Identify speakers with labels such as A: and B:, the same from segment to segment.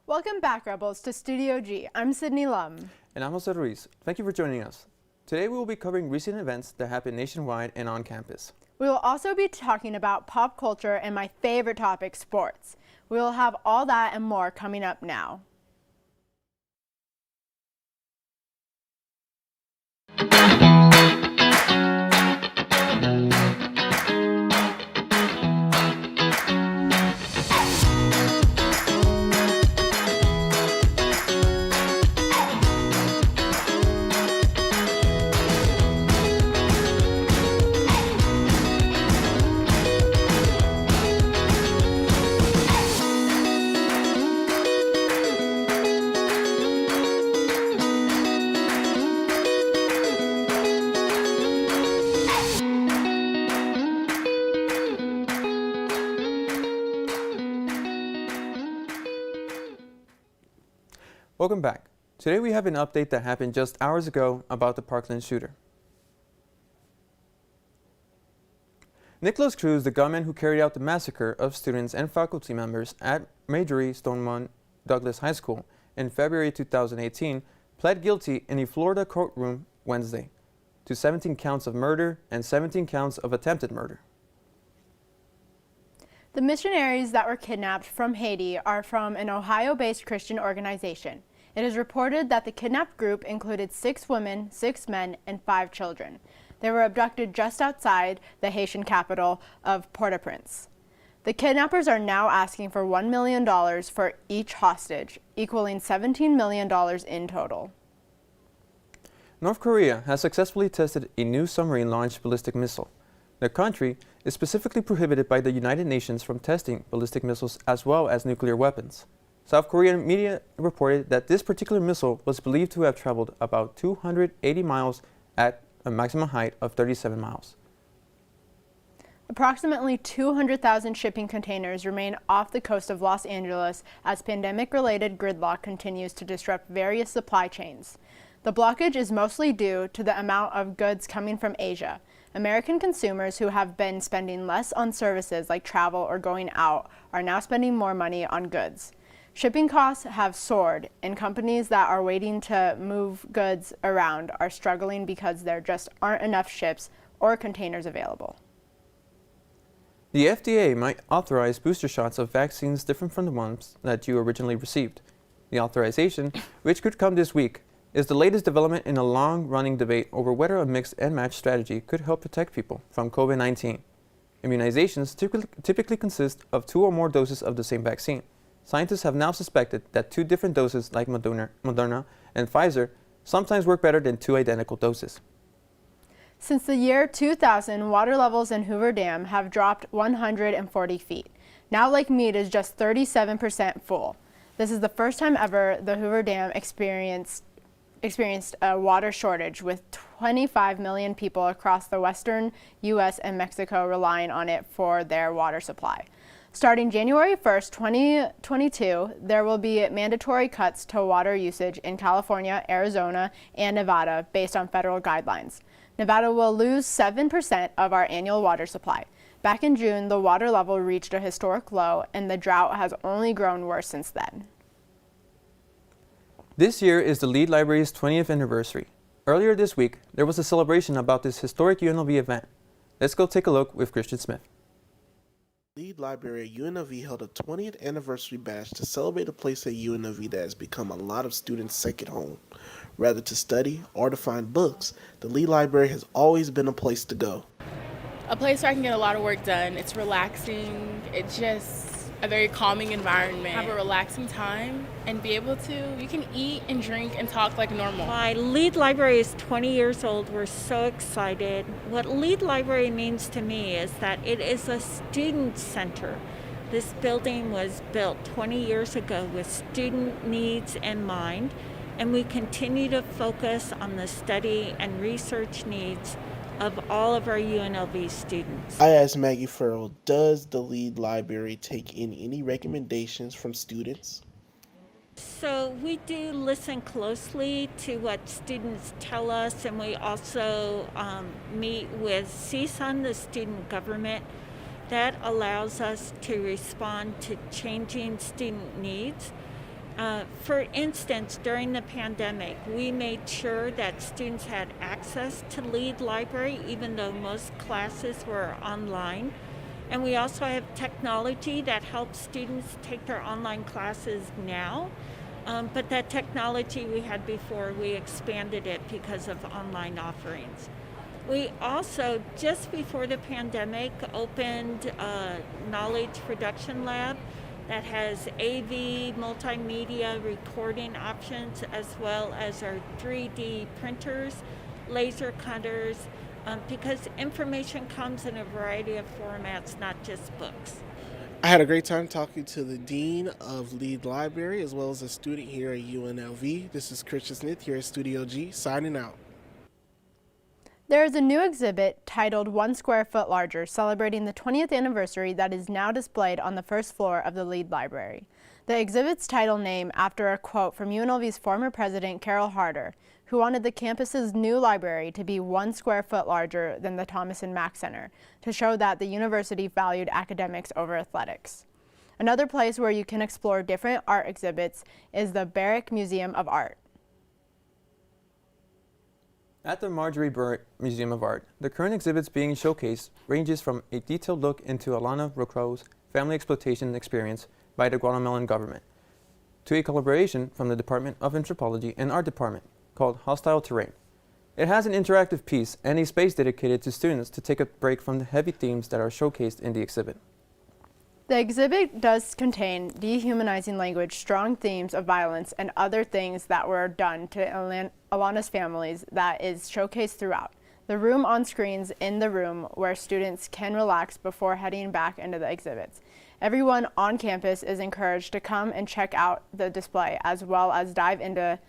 A: Welcome back, Rebels, to Studio G. I'm Sydney Lum.
B: And I'm Jose Ruiz. Thank you for joining us. Today we will be covering recent events that happened nationwide and on campus.
A: We will also be talking about pop culture and my favorite topic, sports. We will have all that and more coming up now.
B: Welcome back. Today we have an update that happened just hours ago about the Parkland shooter. Nicholas Cruz, the gunman who carried out the massacre of students and faculty members at Marjory Stoneman Douglas High School in February 2018, pled guilty in a Florida courtroom Wednesday to 17 counts of murder and 17 counts of attempted murder.
A: The missionaries that were kidnapped from Haiti are from an Ohio-based Christian organization. It is reported that the kidnapped group included 6 women, 6 men, and 5 children. They were abducted just outside the Haitian capital of Port-au-Prince. The kidnappers are now asking for $1 million for each hostage, equaling $17 million in total.
B: North Korea has successfully tested a new submarine-launched ballistic missile. The country is specifically prohibited by the United Nations from testing ballistic missiles as well as nuclear weapons. South Korean media reported that this particular missile was believed to have traveled about 280 miles at a maximum height of 37 miles.
A: Approximately 200,000 shipping containers remain off the coast of Los Angeles as pandemic-related gridlock continues to disrupt various supply chains. The blockage is mostly due to the amount of goods coming from Asia. American consumers who have been spending less on services like travel or going out are now spending more money on goods. Shipping costs have soared, and companies that are waiting to move goods around are struggling because there just aren't enough ships or containers available.
B: The FDA might authorize booster shots of vaccines different from the ones that you originally received. The authorization, which could come this week, is the latest development in a long-running debate over whether a mix and match strategy could help protect people from COVID-19. Immunizations typically consist of 2 or more doses of the same vaccine. Scientists have now suspected that 2 different doses like Moderna and Pfizer sometimes work better than 2 identical doses.
A: Since the year 2000, water levels in Hoover Dam have dropped 140 feet. Now Lake Mead is just 37% full. This is the first time ever the Hoover Dam experienced a water shortage, with 25 million people across the western U.S. and Mexico relying on it for their water supply. Starting January 1st, 2022, there will be mandatory cuts to water usage in California, Arizona, and Nevada based on federal guidelines. Nevada will lose 7% of our annual water supply. Back in June, the water level reached a historic low, and the drought has only grown worse since then.
B: This year is the Lead Library's 20th anniversary. Earlier this week, there was a celebration about this historic UNLV event. Let's go take a look with Christian Smith.
C: Lead Library at UNLV held a 20th anniversary bash to celebrate a place at UNLV that has become a lot of students' second home. Rather to study or to find books, the Lead Library has always been a place to go.
D: A place where I can get a lot of work done. It's relaxing. It's just a very calming environment. Have a relaxing time and be able to, you can eat and drink and talk like normal.
E: My Lead Library is 20 years old. We're so excited. What Lead Library means to me is that it is a student center. This building was built 20 years ago with student needs in mind, and we continue to focus on the study and research needs of all of our UNLV students.
C: I asked Maggie Farrell, does the Lead Library take in any recommendations from students?
E: So we do listen closely to what students tell us, and we also meet with CSUN, the student government. That allows us to respond to changing student needs. For instance, during the pandemic, we made sure that students had access to Lead Library, even though most classes were online. And we also have technology that helps students take their online classes now. But that technology we had before, we expanded it because of online offerings. We also, just before the pandemic, opened a knowledge production lab that has AV, multimedia recording options, as well as our 3D printers, laser cutters, because information comes in a variety of formats, not just books.
C: I had a great time talking to the Dean of Lead Library as well as a student here at UNLV. This is Christian Smith here at Studio G, signing out.
A: There is a new exhibit titled 1 Square Foot Larger, celebrating the 20th anniversary that is now displayed on the first floor of the Lead Library. The exhibit's title named after a quote from UNLV's former president, Carol Harder, who wanted the campus's new library to be 1 square foot larger than the Thomas and Mack Center, to show that the university valued academics over athletics. Another place where you can explore different art exhibits is the Barrick Museum of Art.
B: At the Marjorie Burritt Museum of Art, the current exhibits being showcased ranges from a detailed look into Alana Rocrow's family exploitation experience by the Guatemalan government, to a collaboration from the Department of Anthropology and Art Department called Hostile Terrain. It has an interactive piece and a space dedicated to students to take a break from the heavy themes that are showcased in the exhibit.
A: The exhibit does contain dehumanizing language, strong themes of violence, and other things that were done to Alana's families that is showcased throughout. The room on screens in the room where students can relax before heading back into the exhibits. Everyone on campus is encouraged to come and check out the display as well as dive into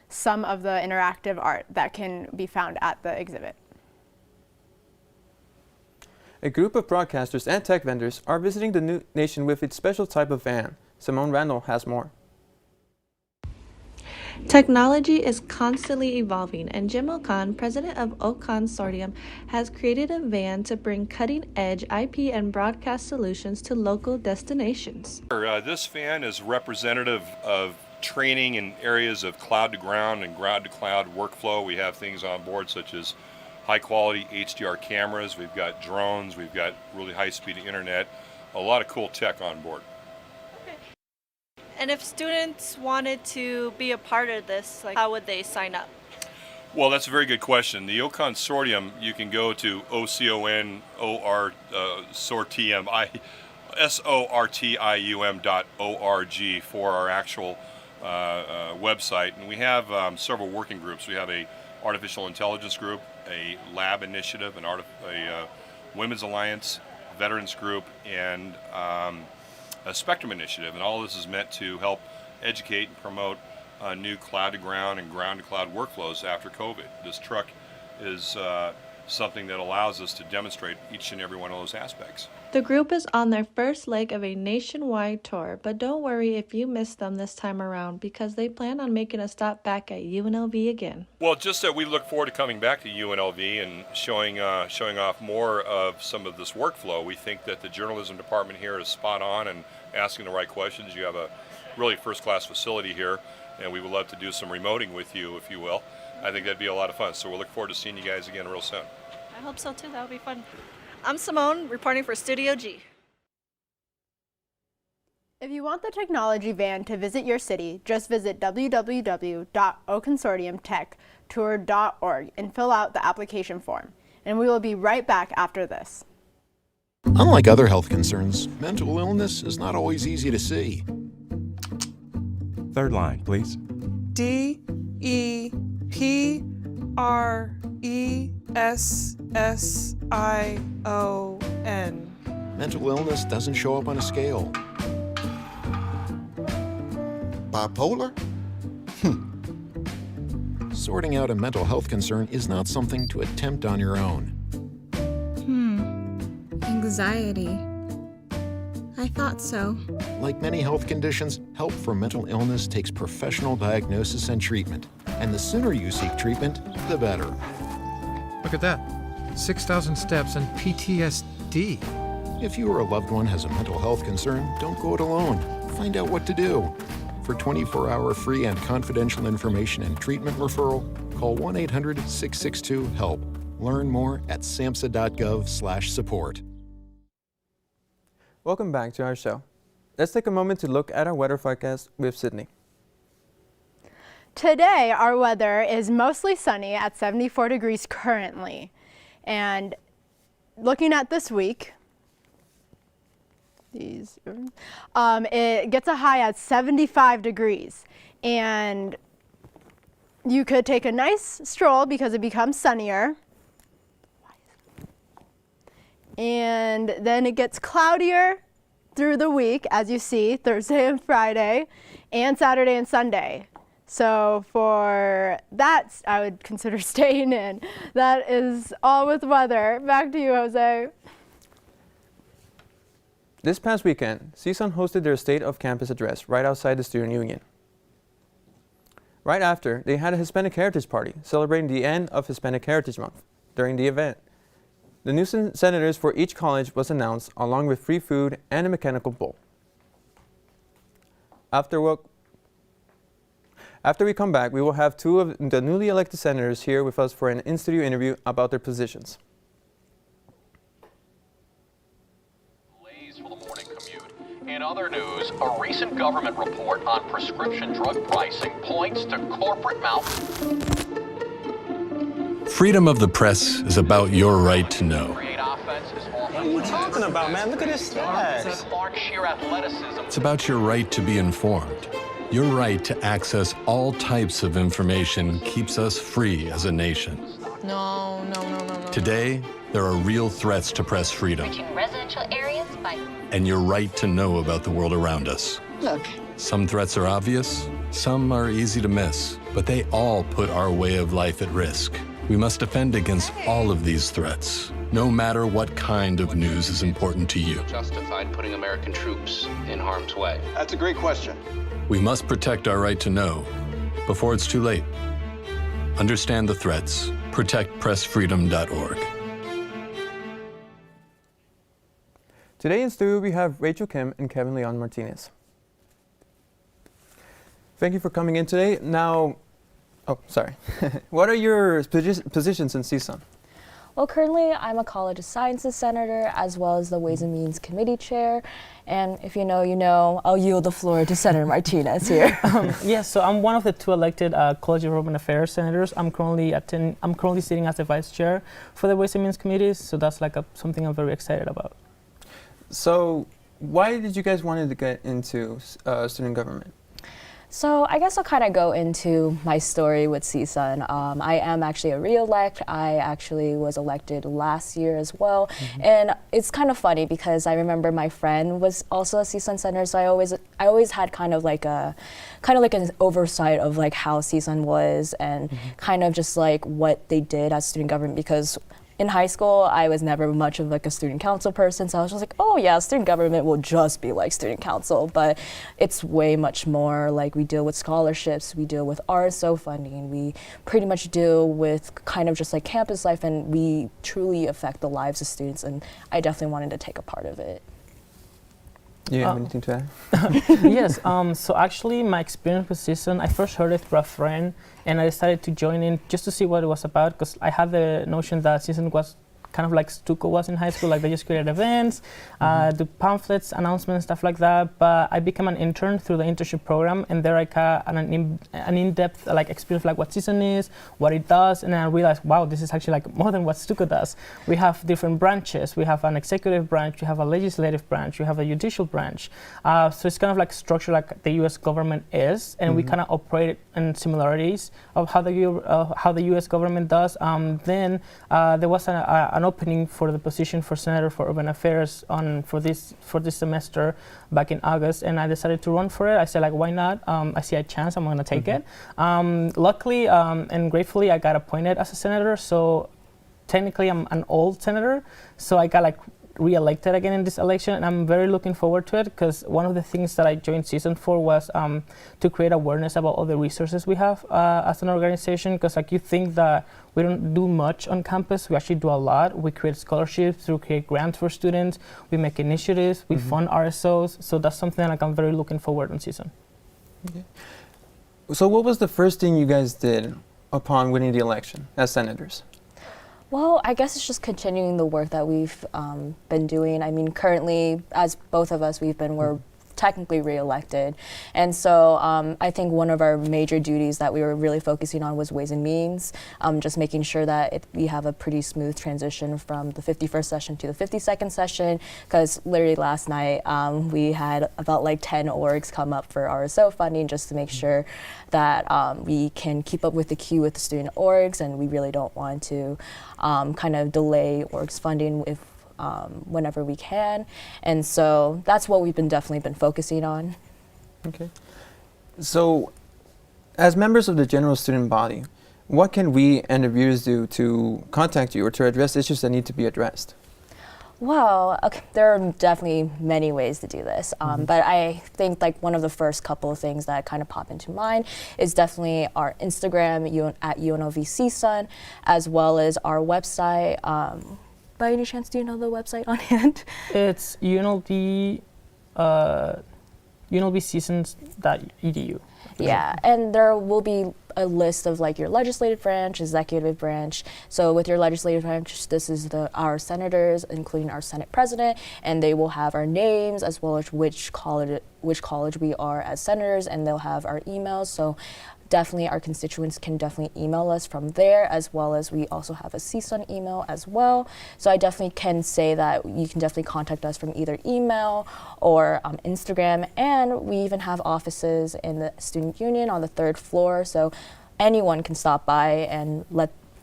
A: some of the interactive art that can be found at the exhibit.
B: A group of broadcasters and tech vendors are visiting the new nation with its special type of van. Simone Randall has more.
F: Technology is constantly evolving, and Jim O'Con, president of O'Con Consortium, has created a van to bring cutting-edge IP and broadcast solutions to local destinations.
G: This van is representative of training in areas of cloud-to-ground and ground-to-cloud workflow. We have things on board such as high-quality HDR cameras, we've got drones, we've got really high-speed internet, a lot of cool tech on board.
H: And if students wanted to be a part of this, how would they sign up?
G: Well, that's a very good question. The Ocon Consortium, you can go to sortium.org for our actual website. And we have several working groups. We have a artificial intelligence group, a lab initiative, a women's alliance, veterans group, and a spectrum initiative. And all this is meant to help educate and promote new cloud-to-ground and ground-to-cloud workflows after COVID. This truck is something that allows us to demonstrate each and every one of those aspects.
F: The group is on their first leg of a nationwide tour, but don't worry if you missed them this time around, because they plan on making a stop back at UNLV again.
G: Well, just that we look forward to coming back to UNLV and showing off more of some of this workflow. We think that the journalism department here is spot on and asking the right questions. You have a really first-class facility here, and we would love to do some remoting with you, if you will. I think that'd be a lot of fun, so we'll look forward to seeing you guys again real soon.
H: I hope so too, that would be fun. I'm Simone, reporting for Studio G.
A: If you want the technology van to visit your city, just visit www.oconsortiumtechtour.org and fill out the application form. And we will be right back after this.
I: Unlike other health concerns, mental illness is not always easy to see.
J: Third line, please.
K: DEPRESSION.
I: Mental illness doesn't show up on a scale. Bipolar? Sorting out a mental health concern is not something to attempt on your own.
L: Anxiety. I thought so.
I: Like many health conditions, help for mental illness takes professional diagnosis and treatment. And the sooner you seek treatment, the better.
J: Look at that. 6,000 steps and PTSD.
I: If you or a loved one has a mental health concern, don't go it alone. Find out what to do. For 24-hour free and confidential information and treatment referral, call 1-800-662-HELP. Learn more at samhsa.gov/support.
B: Welcome back to our show. Let's take a moment to look at our weather forecast with Sydney.
A: Today, our weather is mostly sunny at 74 degrees currently. And looking at this week, it gets a high at 75 degrees. And you could take a nice stroll because it becomes sunnier. And then it gets cloudier through the week, as you see, Thursday and Friday, and Saturday and Sunday. So for that, I would consider staying in. That is all with weather. Back to you, Jose.
B: This past weekend, CSUN hosted their State of Campus address right outside the Student Union. Right after, they had a Hispanic Heritage Party celebrating the end of Hispanic Heritage Month. During the event, the new senators for each college was announced, along with free food and a mechanical bull. After we come back, we will have two of the newly elected senators here with us for an in-studio interview about their positions.
K: Delays for the morning commute. In other news, a recent government report on prescription drug pricing points to corporate
M: Freedom of the press is about your right to know.
K: What are you talking about, man? Look at his stats.
M: It's about your right to be informed. Your right to access all types of information keeps us free as a nation.
N: No.
M: Today, there are real threats to press freedom.
N: Residential areas by...
M: And your right to know about the world around us.
N: Look.
M: Some threats are obvious, some are easy to miss, but they all put our way of life at risk. We must defend against all of these threats, no matter what kind of news is important to you.
K: Justified putting American troops in harm's way.
O: That's a great question.
M: We must protect our right to know before it's too late. Understand the threats. ProtectPressFreedom.org.
B: Today in studio we have Rachel Kim and Kevin Leon Martinez. Thank you for coming in today. Now, what are your positions in CSUN?
P: Well, currently I'm a College of Sciences Senator as well as the Ways and Means Committee Chair. And if you know, you know, I'll yield the floor to Senator Martinez here.
Q: Yes, so I'm one of the two elected College of Urban Affairs senators. I'm currently sitting as the Vice Chair for the Ways and Means Committee, so that's like something I'm very excited about.
B: So why did you guys want to get into student government?
P: So I guess I'll kind of go into my story with CSUN. I am actually a re-elect. I actually was elected last year as well. Mm-hmm. And it's kind of funny because I remember my friend was also a CSUN senator, so I always had kind of like an oversight of like how CSUN was and kind of just like what they did as student government, because in high school, I was never much of like a student council person, so I was just like, oh yeah, student government will just be like student council, but it's way much more. Like, we deal with scholarships, we deal with RSO funding, we pretty much deal with kind of just like campus life, and we truly affect the lives of students, and I definitely wanted to take a part of it.
B: Do you have anything to add?
Q: Yes, so actually my experience with CSUN, I first heard it through a friend, and I decided to join in just to see what it was about, because I had the notion that CSUN was kind of like Stuco was in high school, like they just created events, do pamphlets, announcements, stuff like that. But I became an intern through the internship program, and there I got an in-depth like experience like what CSUN is, what it does, and then I realized, wow, this is actually like more than what Stuco does. We have different branches. We have an executive branch, we have a legislative branch, we have a judicial branch. So it's kind of like structured like the U.S. government is, and we kind of operate in similarities of how the U.S. government does. Then there was an opening for the position for Senator for Urban Affairs for this semester back in August, and I decided to run for it. I said, like, why not? I see a chance, I'm going to take it. Luckily and gratefully, I got appointed as a senator, so technically I'm an old senator, so I got like re-elected again in this election, and I'm very looking forward to it, because one of the things that I joined CSUN for was to create awareness about all the resources we have as an organization, because like you think that we don't do much on campus, we actually do a lot. We create scholarships, we create grants for students, we make initiatives, we fund RSOs, so that's something like I'm very looking forward on CSUN.
B: Okay. So what was the first thing you guys did upon winning the election as senators?
P: Well, I guess it's just continuing the work that we've been doing. I mean, currently, as both of us, we're technically reelected. And so I think one of our major duties that we were really focusing on was Ways and Means, just making sure that we have a pretty smooth transition from the 51st session to the 52nd session, because literally last night we had about like 10 orgs come up for RSO funding just to make sure that we can keep up with the queue with the student orgs, and we really don't want to kind of delay orgs funding if whenever we can, and so that's what we've definitely been focusing on.
B: Okay. So, as members of the general student body, what can we and the viewers do to contact you or to address issues that need to be addressed?
P: Well, okay, there are definitely many ways to do this, but I think like one of the first couple of things that kind of pop into mind is definitely our Instagram at UNLV-TV, as well as our website. By any chance, do you know the website on hand?
Q: It's UNLV-seasons.edu.
P: Yeah, and there will be a list of like your legislative branch, executive branch. So with your legislative branch, this is our senators, including our Senate president, and they will have our names as well as which college we are as senators, and they'll have our emails. So definitely our constituents can definitely email us from there, as well as we also have a CSUN email as well. So I definitely can say that you can definitely contact us from either email or Instagram, and we even have offices in the student union on the 3rd floor, so anyone can stop by and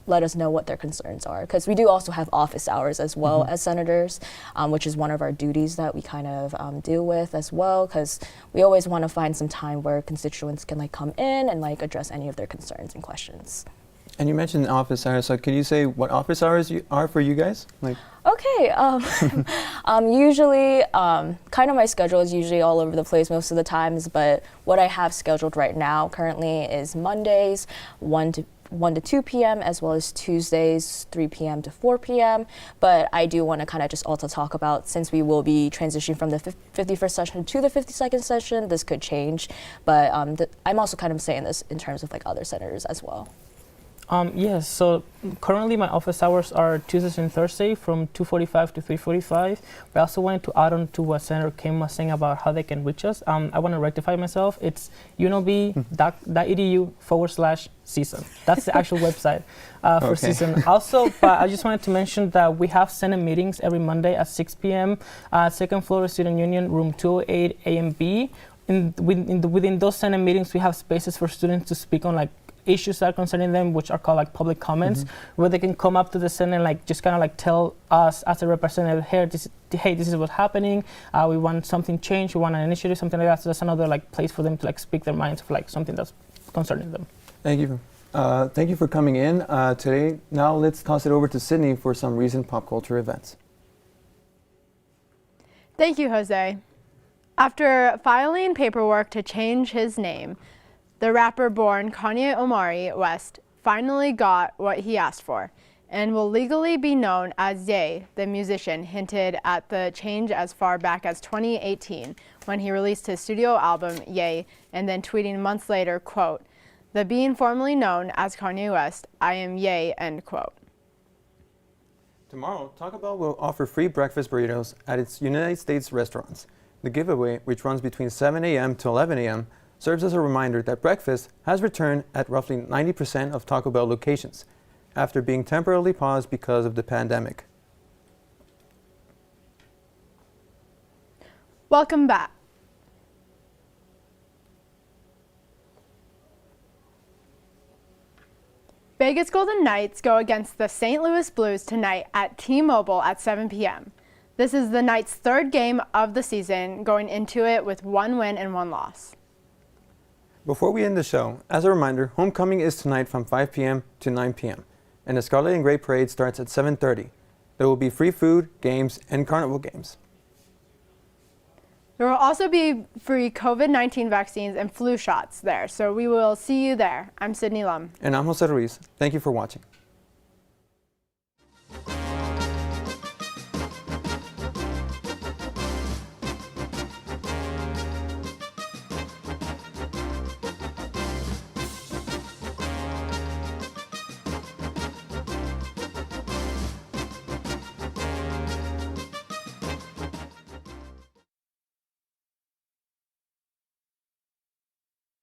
P: let us know what their concerns are, because we do also have office hours as well as senators, which is one of our duties that we kind of deal with as well, because we always want to find some time where constituents can like come in and like address any of their concerns and questions.
B: And you mentioned office hours, so can you say what office hours are for you guys? Like.
P: Okay, usually, kind of my schedule is usually all over the place most of the times, but what I have scheduled right now currently is Mondays, 1 to 2 p.m., as well as Tuesdays, 3 p.m. to 4 p.m. But I do want to kind of just also talk about, since we will be transitioning from the 51st session to the 52nd session, this could change. But I'm also kind of saying this in terms of like other senators as well.
Q: Yes, so currently my office hours are Tuesdays and Thursday from 2:45 to 3:45. But I also wanted to add on to what Senator Kim was saying about how they can reach us. I want to rectify myself. It's unlv.edu/CSUN. That's the actual website for CSUN. Also, but I just wanted to mention that we have Senate meetings every Monday at 6 p.m. 2nd floor Student Union, room 208 A and B. Within those Senate meetings, we have spaces for students to speak on like issues that are concerning them, which are called like public comments, where they can come up to the Senate and like just kind of like tell us as a representative, hey, this is what's happening. We want something changed. We want an initiative, something like that. So that's another like place for them to like speak their minds of like something that's concerning them.
B: Thank you. Thank you for coming in today. Now let's toss it over to Sydney for some recent pop culture events.
A: Thank you, Jose. After filing paperwork to change his name, the rapper-born Kanye Omari West finally got what he asked for and will legally be known as Ye. The musician hinted at the change as far back as 2018 when he released his studio album Ye, and then tweeting months later, quote, "The being formerly known as Kanye West, I am Ye," end quote.
B: Tomorrow, Taco Bell will offer free breakfast burritos at its United States restaurants. The giveaway, which runs between 7 a.m. to 11 a.m., serves as a reminder that breakfast has returned at roughly 90% of Taco Bell locations, after being temporarily paused because of the pandemic.
A: Welcome back. Vegas Golden Knights go against the St. Louis Blues tonight at T-Mobile at 7 p.m. This is the Knights' 3rd game of the season, going into it with 1 win and 1 loss.
B: Before we end the show, as a reminder, homecoming is tonight from 5 p.m. to 9 p.m. and the Scarlet and Gray Parade starts at 7:30. There will be free food, games, and carnival games.
A: There will also be free COVID-19 vaccines and flu shots there, so we will see you there. I'm Sydney Lum.
B: And I'm Jose Ruiz. Thank you for watching.